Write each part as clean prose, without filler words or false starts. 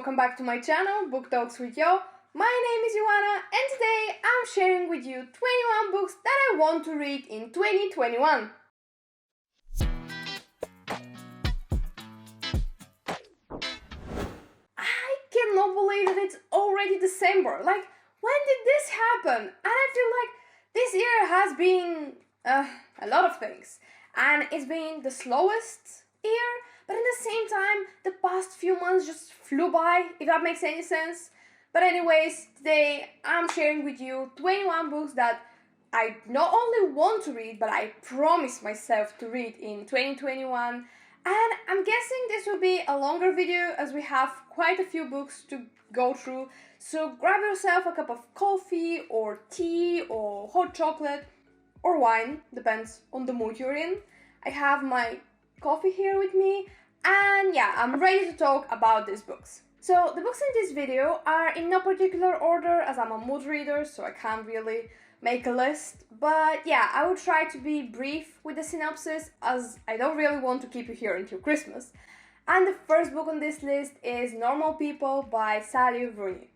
welcome back to my channel, Book Talks with Yo. My name is Yoanna and today I'm sharing with you 21 books that I want to read in 2021. I cannot believe that it's already December. Like, when did this happen? And I feel like this year has been a lot of things. And it's been the slowest year, but at the same time, the past few months just flew by, if that makes any sense. But anyways, today I'm sharing with you 21 books that I not only want to read, but I promise myself to read in 2021. And I'm guessing this will be a longer video as we have quite a few books to go through. So grab yourself a cup of coffee or tea or hot chocolate or wine, depends on the mood you're in. I have my coffee here with me and yeah, I'm ready to talk about these books. So the books in this video are in no particular order as I'm a mood reader, so I can't really make a list. But yeah, I will try to be brief with the synopsis as I don't really want to keep you here until Christmas. And the first book on this list is Normal People by Sadie Rooney.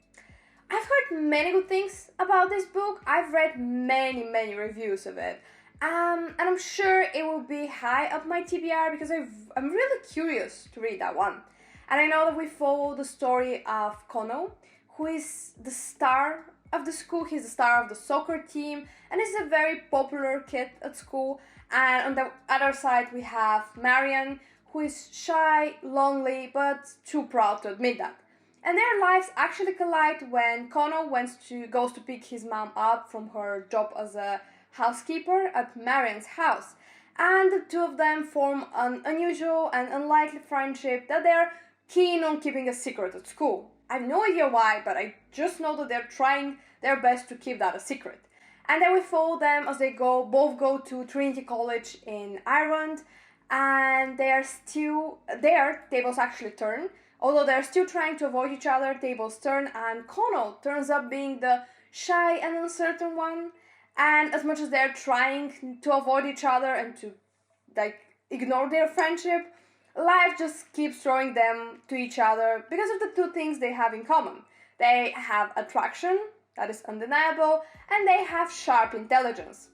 I've heard many good things about this book. I've read many reviews of it. And I'm sure it will be high up my TBR because I'm really curious to read that one. And I know that we follow the story of Kono, who is the star of the school. He's the star of the soccer team and is a very popular kid at school. And on the other side we have Marian, who is shy, lonely, but too proud to admit that. And their lives actually collide when Kono goes to pick his mom up from her job as a housekeeper at Marian's house. And the two of them form an unusual and unlikely friendship that they're keen on keeping a secret at school. I have no idea why, but I just know that they're trying their best to keep that a secret. And then we follow them as they both go to Trinity College in Ireland, and their tables actually turn. Although they're still trying to avoid each other, tables turn, and Kono turns up being the shy and uncertain one. And as much as they're trying to avoid each other and to ignore their friendship, life just keeps throwing them to each other because of the two things they have in common. They have attraction, that is undeniable, and they have sharp intelligence.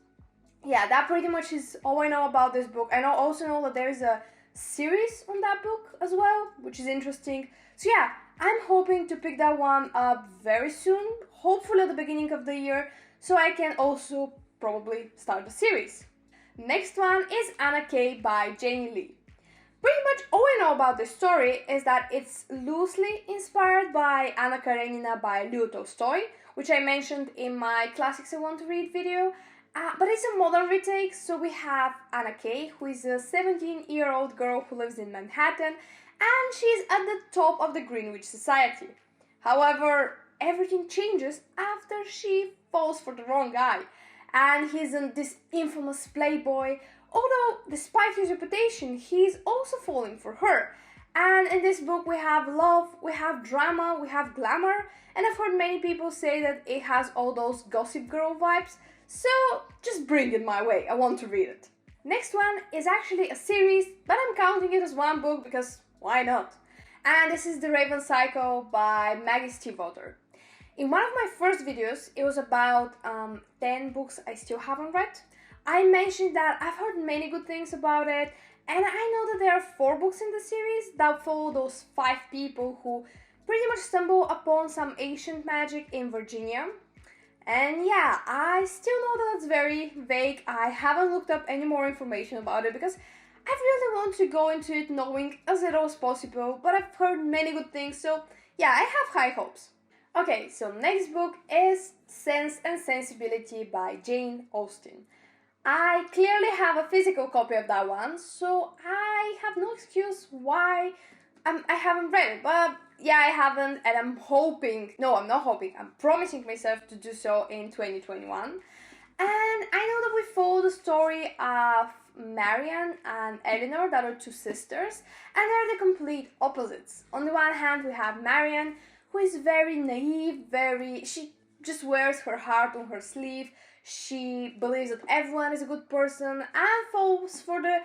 Yeah, that pretty much is all I know about this book. I also know that there is a series on that book as well, which is interesting. So yeah, I'm hoping to pick that one up very soon, hopefully at the beginning of the year, so I can also probably start the series. Next one is Anna K by Jeanny Lee. Pretty much all I know about this story is that it's loosely inspired by Anna Karenina by Leo Tolstoy, which I mentioned in my Classics I Want to Read video, but it's a modern retake. So we have Anna K, who is a 17-year-old girl who lives in Manhattan, and she's at the top of the Greenwich Society. However, everything changes after she falls for the wrong guy, and he's this infamous playboy. Although, despite his reputation, he's also falling for her. And in this book we have love, we have drama, we have glamour, and I've heard many people say that it has all those Gossip Girl vibes, so just bring it my way, I want to read it. Next one is actually a series, but I'm counting it as one book because why not? And this is The Raven Cycle by Maggie Stiefvater. In one of my first videos, it was about 10 books I still haven't read. I mentioned that I've heard many good things about it, and I know that there are 4 books in the series that follow those 5 people who pretty much stumble upon some ancient magic in Virginia. And yeah, I still know that it's very vague. I haven't looked up any more information about it because I really want to go into it knowing as little as possible, but I've heard many good things, so yeah, I have high hopes. Okay, so next book is Sense and Sensibility by Jane Austen. I clearly have a physical copy of that one, so I have no excuse why I haven't read it. But yeah, I haven't, and I'm promising myself to do so in 2021. And I know that we follow the story of Marian and Eleanor, that are two sisters, and they're the complete opposites. On the one hand, we have Marian, who is very naive, she just wears her heart on her sleeve. She believes that everyone is a good person and falls for the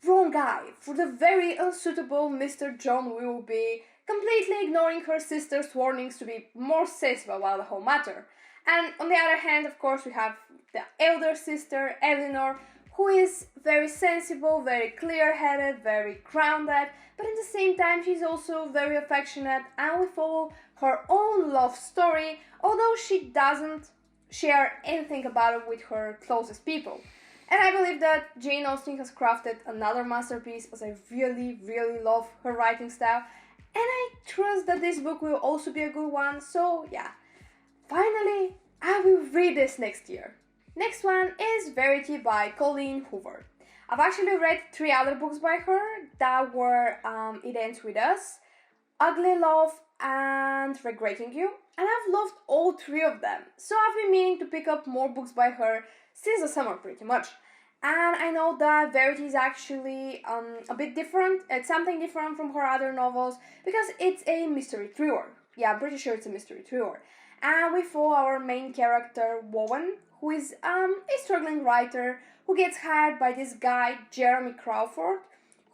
wrong guy, for the very unsuitable Mr. John Willoughby, completely ignoring her sister's warnings to be more sensible about the whole matter. And on the other hand, of course, we have the elder sister, Eleanor, who is very sensible, very clear-headed, very grounded, but at the same time she's also very affectionate, and we follow her own love story, although she doesn't share anything about it with her closest people. And I believe that Jane Austen has crafted another masterpiece, as I really, really love her writing style, and I trust that this book will also be a good one, so yeah. Finally, I will read this next year. Next one is Verity by Colleen Hoover. I've actually read 3 other books by her that were It Ends With Us, Ugly Love, and Regretting You, and I've loved all 3 of them, so I've been meaning to pick up more books by her since the summer pretty much. And I know that Verity is actually a bit different, it's something different from her other novels, because it's a mystery thriller. Yeah, I'm pretty sure it's a mystery thriller. And we follow our main character, Yoanna, who is a struggling writer who gets hired by this guy, Jeremy Crawford,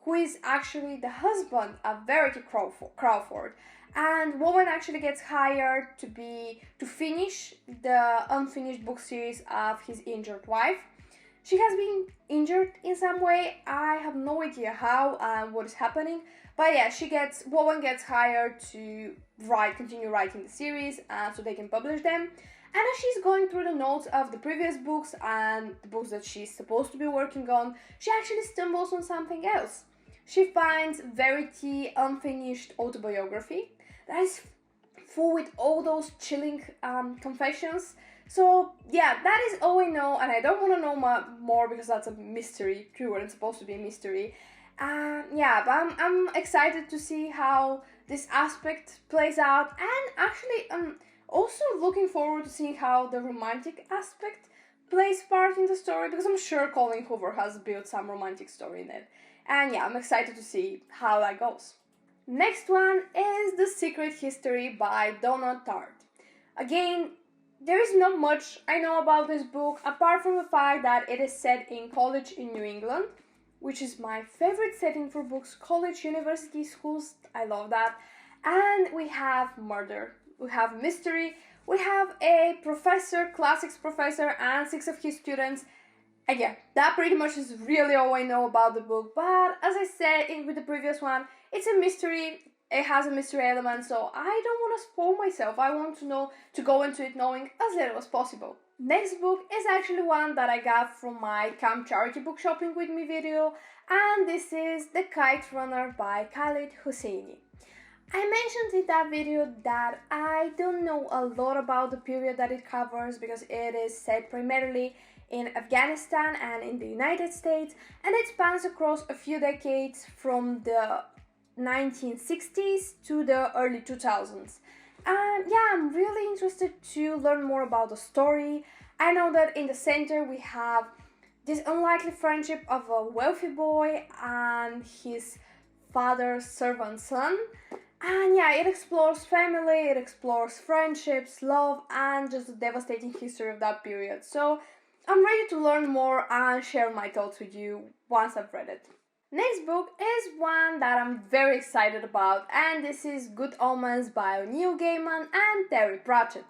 who is actually the husband of Verity Crawford. And Yoanna actually gets hired to finish the unfinished book series of his injured wife. She has been injured in some way. I have no idea how and what is happening. But yeah, Yoanna gets hired to continue writing the series so they can publish them. And as she's going through the notes of the previous books and the books that she's supposed to be working on, she actually stumbles on something else. She finds Verity's unfinished autobiography that is full with all those chilling confessions. So yeah, that is all I know, and I don't want to know more because that's a mystery thriller. It's supposed to be a mystery. Yeah, but I'm excited to see how this aspect plays out, and actually I'm also looking forward to seeing how the romantic aspect plays part in the story, because I'm sure Colleen Hoover has built some romantic story in it. And yeah, I'm excited to see how that goes. Next one is The Secret History by Donna Tartt. Again, there is not much I know about this book, apart from the fact that it is set in college in New England, which is my favorite setting for books. College, university, schools, I love that. And we have murder, we have mystery, we have a professor, classics professor, and 6 of his students. Again, that pretty much is really all I know about the book, but as I said with the previous one, it's a mystery. It has a mystery element, so I don't want to spoil myself. I want to go into it knowing as little as possible. Next book is actually one that I got from my Camp Charity Book Shopping With Me video, and this is The Kite Runner by Khaled Hosseini. I mentioned in that video that I don't know a lot about the period that it covers because it is set primarily in Afghanistan and in the United States, and it spans across a few decades from the 1960s to the early 2000s. Yeah, I'm really interested to learn more about the story. I know that in the center we have this unlikely friendship of a wealthy boy and his father's servant son. And yeah, it explores family, it explores friendships, love, and just the devastating history of that period. So I'm ready to learn more and share my thoughts with you once I've read it. Next book is one that I'm very excited about, and this is Good Omens by Neil Gaiman and Terry Pratchett.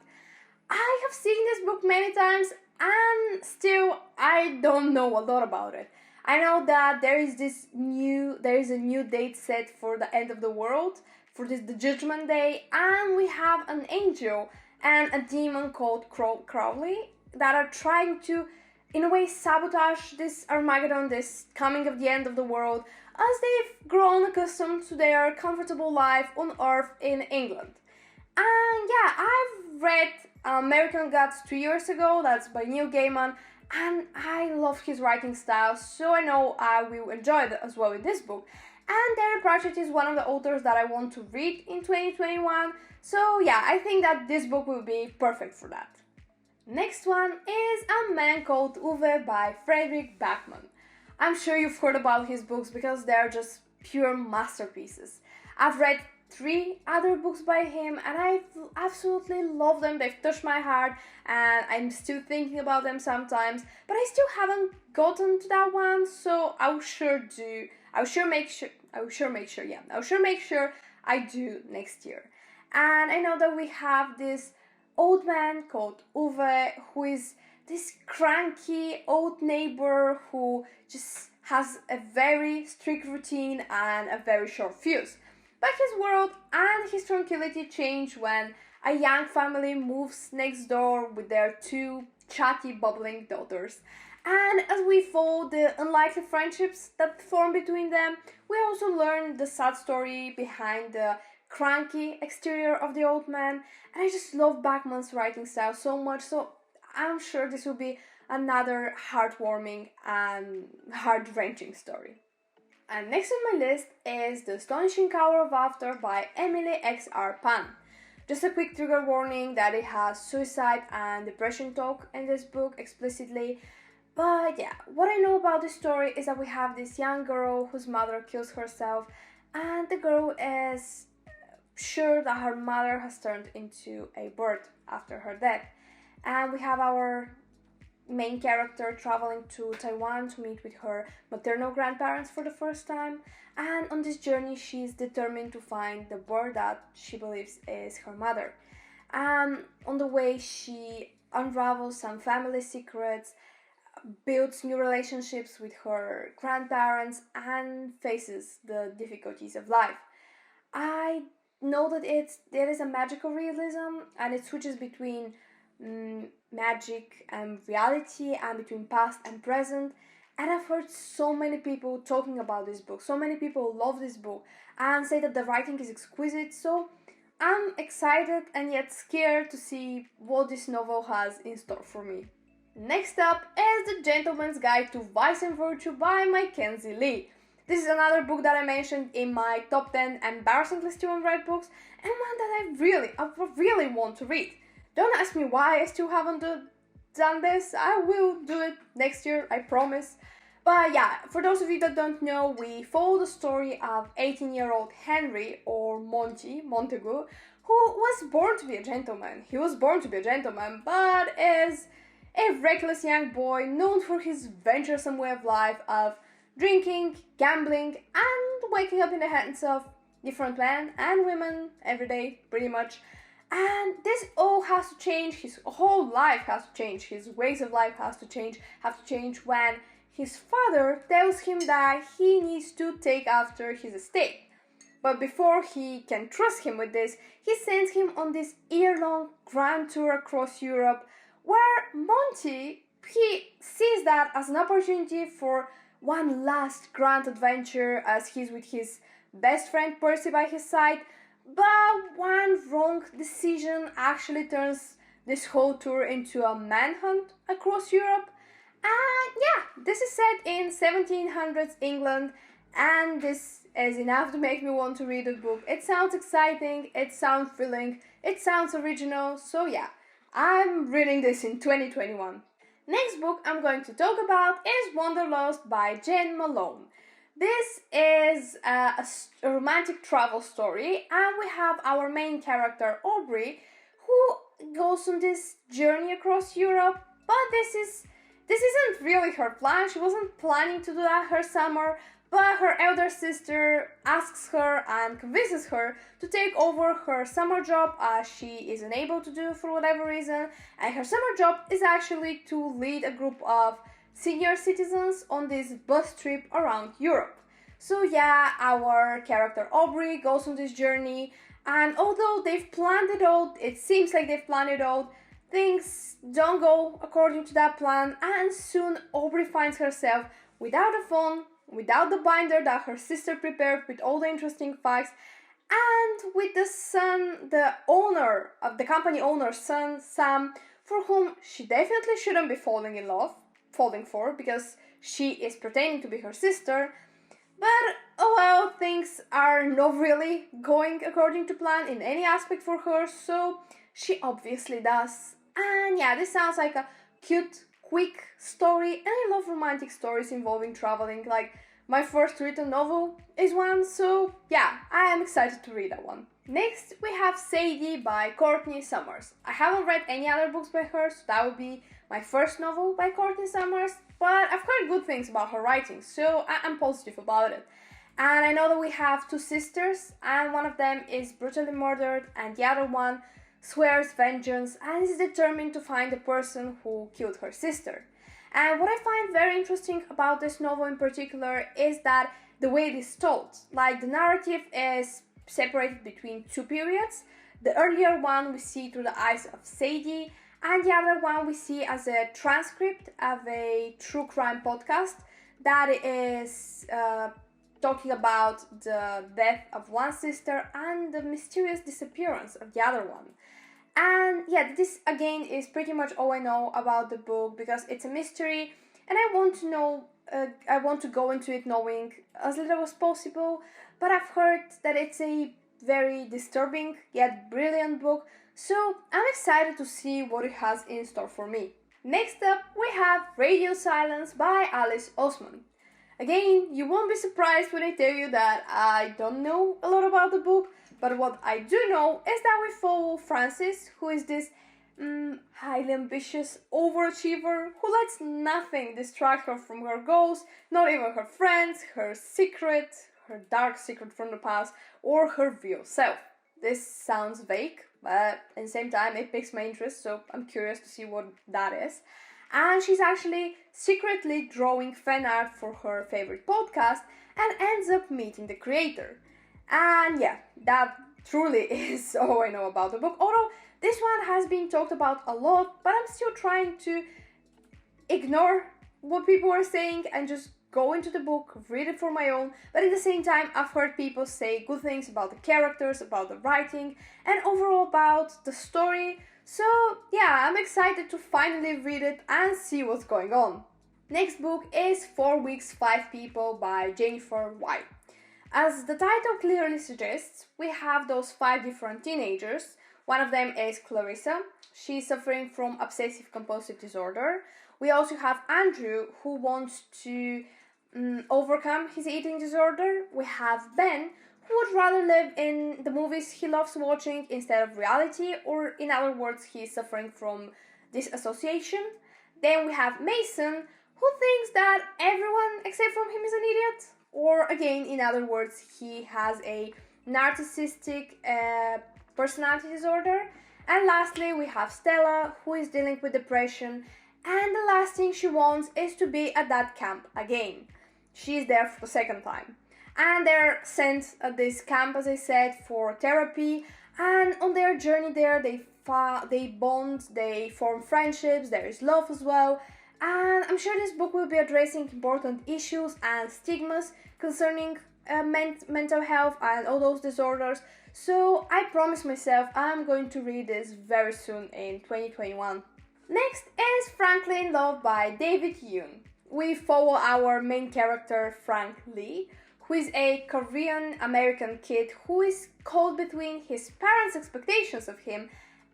I have seen this book many times and still I don't know a lot about it. I know that there is a new date set for the end of the world, for the Judgment Day, and we have an angel and a demon called Crowley that are trying to, in a way, sabotage this Armageddon, this coming of the end of the world, as they've grown accustomed to their comfortable life on Earth in England. And yeah, I've read American Gods 2 years ago, that's by Neil Gaiman, and I love his writing style, so I know I will enjoy it as well in this book. And Terry Pratchett is one of the authors that I want to read in 2021, so yeah, I think that this book will be perfect for that. Next one is A Man Called Hoover by Fredrick Backman. I'm sure you've heard about his books because they're just pure masterpieces. I've read 3 other books by him and I absolutely love them. They've touched my heart and I'm still thinking about them sometimes, but I still haven't gotten to that one, so I'll sure make sure I do next year. And I know that we have this old man called Hoover, who is this cranky old neighbor who just has a very strict routine and a very short fuse. But his world and his tranquility change when a young family moves next door with their two chatty, bubbling daughters. And as we follow the unlikely friendships that form between them, we also learn the sad story behind the cranky exterior of the old man. And I just love Backman's writing style so much, so I'm sure this will be another heartwarming and heart-wrenching story. And next on my list is The Astonishing Hour of After by Emily X.R.Pan. Just a quick trigger warning that it has suicide and depression talk in this book explicitly. But yeah, what I know about this story is that we have this young girl whose mother kills herself, and the girl is sure that her mother has turned into a bird after her death. And we have our main character traveling to Taiwan to meet with her maternal grandparents for the first time. And on this journey, she's determined to find the bird that she believes is her mother. On the way, she unravels some family secrets, builds new relationships with her grandparents, and faces the difficulties of life. I know that there is a magical realism, and it switches between magic and reality, and between past and present. And I've heard so many people talking about this book, so many people love this book and say that the writing is exquisite, so I'm excited and yet scared to see what this novel has in store for me. Next up is The Gentleman's Guide to Vice and Virtue by Mackenzi Lee. This is another book that I mentioned in my top 10 embarrassingly still unread books, and one that I really want to read. Don't ask me why I still haven't done this. I will do it next year, I promise. But yeah, for those of you that don't know, we follow the story of 18-year-old Henry, or Montagu, who was born to be a gentleman. He was born to be a gentleman, but is a reckless young boy known for his venturesome way of life of drinking, gambling, and waking up in the hands of different men and women every day, pretty much. And this all has to change. His whole life has to change. His ways of life have to change when his father tells him that he needs to take after his estate. But before he can trust him with this, he sends him on this year-long grand tour across Europe, where Monty, he sees that as an opportunity for one last grand adventure as he's with his best friend Percy by his side. But one wrong decision actually turns this whole tour into a manhunt across Europe. And yeah, this is set in 1700s England, and this is enough to make me want to read the book. It sounds exciting, it sounds thrilling, it sounds original, so yeah, I'm reading this in 2021. Next book I'm going to talk about is Wanderlost by Malone. This is a romantic travel story, and we have our main character Aubrey, who goes on this journey across Europe, but this isn't really her plan. She wasn't planning to do that her summer, but her elder sister asks her and convinces her to take over her summer job as she is unable to do for whatever reason, and her summer job is actually to lead a group of senior citizens on this bus trip around Europe. So yeah, our character Aubrey goes on this journey, and although they've planned it all, it seems like they've planned it all, things don't go according to that plan, and soon Aubrey finds herself without a phone, without the binder that her sister prepared with all the interesting facts, and with the owner of the company owner's son, Sam, for whom she definitely shouldn't be falling for, because she is pretending to be her sister. But oh well, things are not really going according to plan in any aspect for her, so she obviously does. And yeah, this sounds like a cute, quick story, and I love romantic stories involving traveling. Like, my first written novel is one, so yeah, I am excited to read that one. Next, we have Sadie by Courtney Summers. I haven't read any other books by her, so that would be my first novel by Courtney Summers, but I've heard good things about her writing, so I'm positive about it. And I know that we have two sisters, and one of them is brutally murdered, and the other one swears vengeance and is determined to find the person who killed her sister. And what I find very interesting about this novel in particular is that the way it is told. Like, the narrative is separated between two periods. The earlier one we see through the eyes of Sadie, and the other one we see as a transcript of a true crime podcast that is talking about the death of one sister and the mysterious disappearance of the other one. And yeah, this again is pretty much all I know about the book because it's a mystery and I want to go into it knowing as little as possible, but I've heard that it's a very disturbing yet brilliant book, so I'm excited to see what it has in store for me. Next up, we have Radio Silence by Alice Oseman. Again, you won't be surprised when I tell you that I don't know a lot about the book, but what I do know is that we follow Frances, who is this highly ambitious overachiever who lets nothing distract her from her goals, not even her friends, her secret, her dark secret from the past, or her real self. This sounds vague, but at the same time it piques my interest, so I'm curious to see what that is. And she's actually secretly drawing fan art for her favorite podcast and ends up meeting the creator. And yeah, that truly is all I know about the book, although this one has been talked about a lot, but I'm still trying to ignore what people are saying and just go into the book, read it for my own, but at the same time I've heard people say good things about the characters, about the writing, and overall about the story, so yeah, I'm excited to finally read it and see what's going on. Next book is 4 Weeks, 5 People by Jeniffer. Why? As the title clearly suggests, we have those 5 different teenagers. One of them is Clarissa. She's suffering from obsessive compulsive disorder. We also have Andrew, who wants to overcome his eating disorder. We have Ben, who would rather live in the movies he loves watching instead of reality, or in other words, he's suffering from disassociation. Then we have Mason, who thinks that everyone except from him is an idiot, or again, in other words, he has a narcissistic personality disorder. And lastly, we have Stella, who is dealing with depression, and the last thing she wants is to be at that camp again. She's there for the second time. And they're sent at this camp, as I said, for therapy. And on their journey there, they bond, they form friendships, there is love as well. And I'm sure this book will be addressing important issues and stigmas concerning mental health and all those disorders. So I promise myself I'm going to read this very soon in 2021. Next is Franklin Love by David Yoon. We follow our main character Frank Lee, who is a Korean American kid who is caught between his parents' expectations of him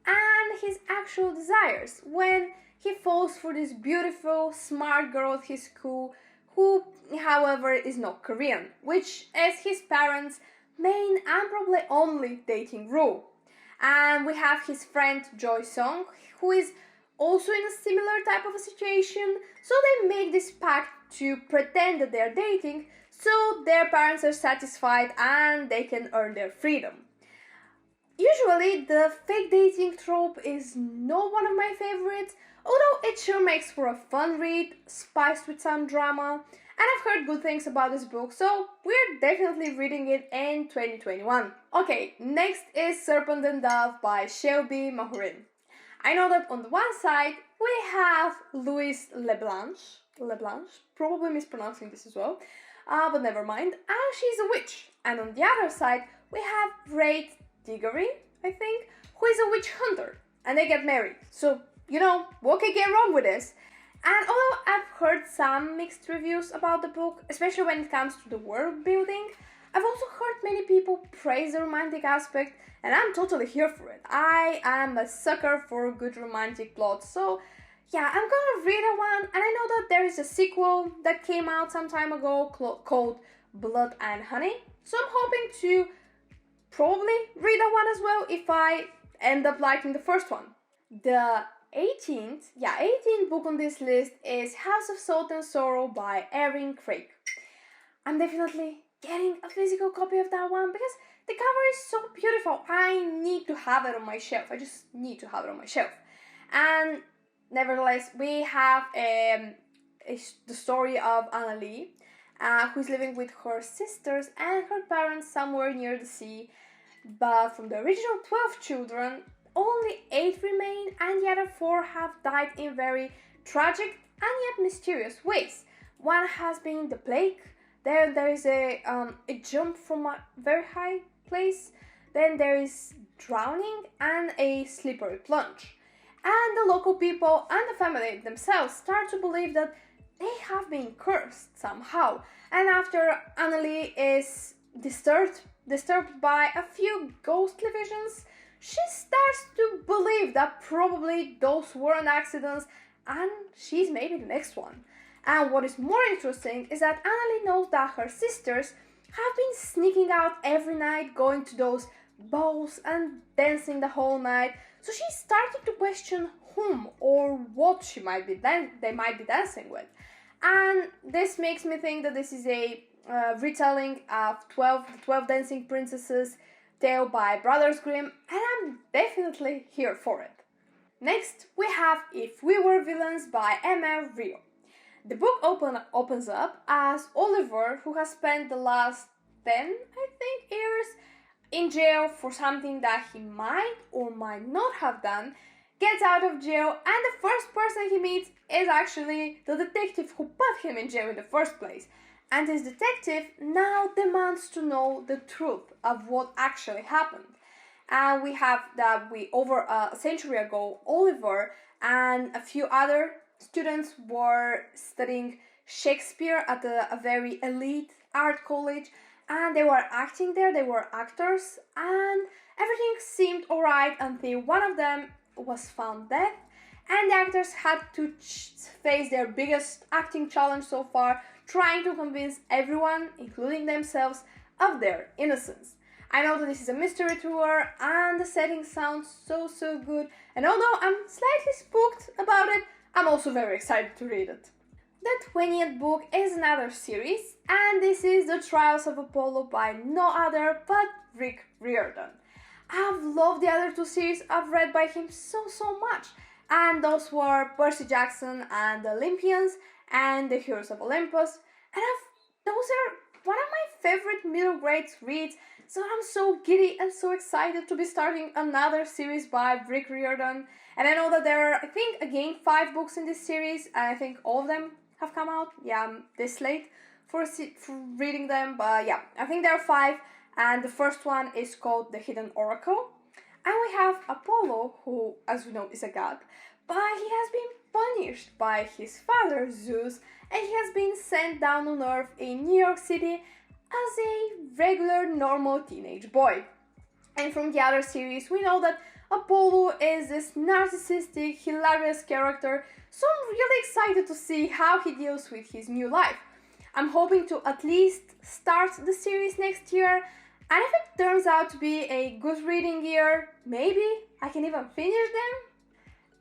and his actual desires when he falls for this beautiful, smart girl at his school who, however, is not Korean, which is his parents' main and probably only dating rule. And we have his friend Joy Song, who is also in a similar type of a situation, so they make this pact to pretend that they're dating so their parents are satisfied and they can earn their freedom. Usually the fake dating trope is not one of my favorites, although it sure makes for a fun read, spiced with some drama, and I've heard good things about this book, so we're definitely reading it in 2021. Okay, next is Serpentine Dove by Shelby Mahurin. I know that on the one side we have Louise LeBlanche, probably mispronouncing this as well, but never mind, and she's a witch. And on the other side we have Wraith Diggory, I think, who is a witch hunter, and they get married. So, you know, what can get wrong with this? And although I've heard some mixed reviews about the book, especially when it comes to the world building, I've also heard many people praise the romantic aspect, and I'm totally here for it. I am a sucker for good romantic plots, so yeah, I'm gonna read that one, and I know that there is a sequel that came out some time ago called Blood and Honey, so I'm hoping to probably read that one as well if I end up liking the first one. The 18th book on this list is House of Salt and Sorrow by Erin Craig. I'm definitely getting a physical copy of that one because the cover is so beautiful. I need to have it on my shelf. I just need to have it on my shelf. And nevertheless, we have the story of Anna Lee, who is living with her sisters and her parents somewhere near the sea. But from the original 12 children, only 8 remain, and the other 4 have died in very tragic and yet mysterious ways. One has been the plague, then there is a jump from a very high place, then there is drowning and a slippery plunge. And the local people and the family themselves start to believe that they have been cursed somehow. And after Annalie is disturbed by a few ghostly visions, she starts to believe that probably those weren't accidents and she's maybe the next one. And what is more interesting is that Annalie knows that her sisters have been sneaking out every night, going to those balls and dancing the whole night. So she started to question whom or what they might be dancing with. And this makes me think that this is a retelling of the 12 Dancing Princesses tale by Brothers Grimm, and I'm definitely here for it. Next, we have If We Were Villains by M.L. Rio. The book opens up as Oliver, who has spent the last 10, years in jail for something that he might or might not have done, gets out of jail, and the first person he meets is actually the detective who put him in jail in the first place. And this detective now demands to know the truth of what actually happened. And we have that over a century ago, Oliver and a few other students were studying Shakespeare at a very elite art college, and they were acting there, they were actors, and everything seemed alright until one of them was found dead, and the actors had to face their biggest acting challenge so far, trying to convince everyone, including themselves, of their innocence. I know that this is a mystery tour and the setting sounds so good, and although I'm slightly spooked about it, I'm also very excited to read it. The 20th book is another series, and this is The Trials of Apollo by no other but Rick Riordan. I've loved the other 2 series I've read by him so much, and those were Percy Jackson and the Olympians and the Heroes of Olympus, and those are one of my favorite middle grade reads, so I'm so giddy and so excited to be starting another series by Rick Riordan. And I know that there are, again 5 books in this series, and I think all of them have come out. Yeah, I'm this late for reading them, but yeah, I think there are 5, and the first one is called The Hidden Oracle. And we have Apollo, who, as we know, is a god, but he has been punished by his father, Zeus, and he has been sent down on Earth in New York City as a regular, normal teenage boy. And from the other series, we know that Apollo is this narcissistic, hilarious character, so I'm really excited to see how he deals with his new life. I'm hoping to at least start the series next year, and if it turns out to be a good reading year, maybe I can even finish them.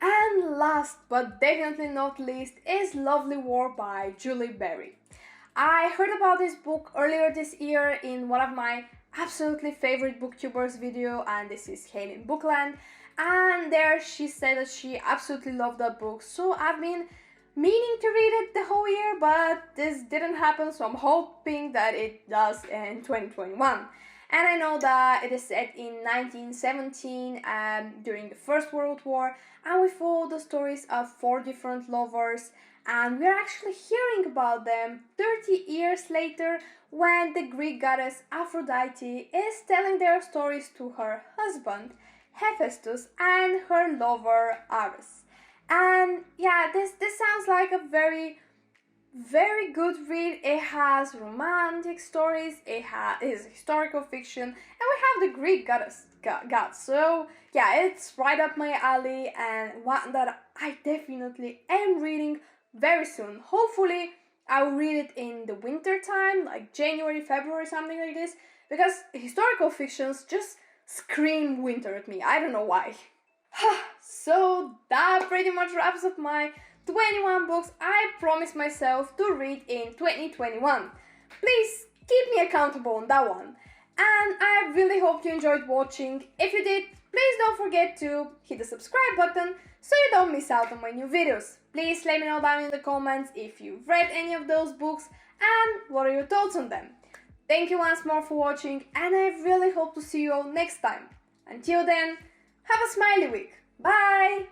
And last but definitely not least is Lovely War by Julie Berry. I heard about this book earlier this year in one of my absolutely favorite booktubers video, and this is Hail in Bookland, and there she said that she absolutely loved that book, so I've been meaning to read it the whole year, but this didn't happen, so I'm hoping that it does in 2021. And I know that it is set in 1917 during the First World War, and we follow the stories of 4 different lovers, and we're actually hearing about them 30 years later when the Greek goddess Aphrodite is telling their stories to her husband Hephaestus and her lover Ares. And yeah, this sounds like a very good read. It has romantic stories, it is historical fiction, and we have the Greek goddess. So yeah, it's right up my alley, and one that I definitely am reading very soon. Hopefully I will read it in the winter time, like January, February, something like this, because historical fictions just scream winter at me. I don't know why. So that pretty much wraps up my 21 books I promised myself to read in 2021. Please keep me accountable on that one. And I really hope you enjoyed watching. If you did, please don't forget to hit the subscribe button so you don't miss out on my new videos. Please let me know down in the comments if you've read any of those books and what are your thoughts on them. Thank you once more for watching, and I really hope to see you all next time. Until then, have a smiley week. Bye!